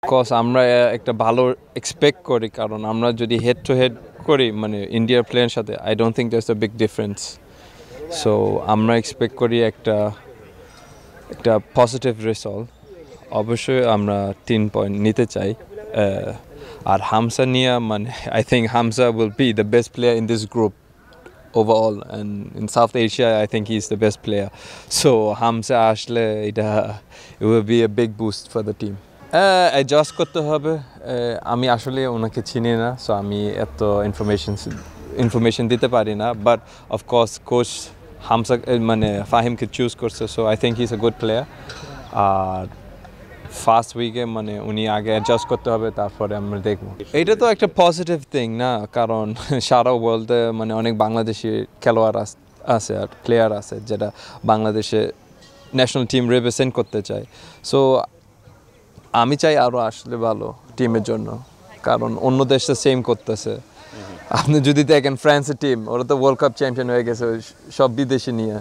cause আমরা একটা ভালো এক্সপেক্ট করি কারণ আমরা যদি হেড টু হেড করি মানে ইন্ডিয়ার প্লেয়ারের সাথে I don't think that's a big difference so আমরা এক্সপেক্ট করি একটা একটা পজিটিভ রেজাল্ট অবশ্যই আমরা 3 পয়েন্ট নিতে চাই আর হামসা নিয়ে মানে I think Hamsa will be the best player in this group overall and in South Asia I think he's the best player so Hamza আসলে এটা it will be a big boost for the team adjust করতে হবে আমি আসলে ওনাকে চিনি না so আমি এত ইনফরমেশন দিতে পারি না বাট অফকোর্স কোচ হামসা মানে ফাহিমকে চুজ করছে so I think he is a good player আর ফার্স্ট উইকে মানে উনি আগে অ্যাডজাস্ট করতে হবে তারপরে আমরা দেখব এটা তো একটা পজিটিভ থিং না কারণ সারা ওয়ার্ল্ডে মানে অনেক বাংলাদেশি খেলোয়াড় আছে আর প্লেয়ার আছে যেটা বাংলাদেশে ন্যাশনাল টিম রিপ্রেজেন্ট করতে চায় সো আমি চাই আরও আসলে ভালো টিমের জন্য কারণ অন্য দেশে সেম করতেছে আপনি যদি দেখেন ফ্রান্সের টিম ওরা তো ওয়ার্ল্ড কাপ চ্যাম্পিয়ন হয়ে গেছে সব বিদেশি নিয়ে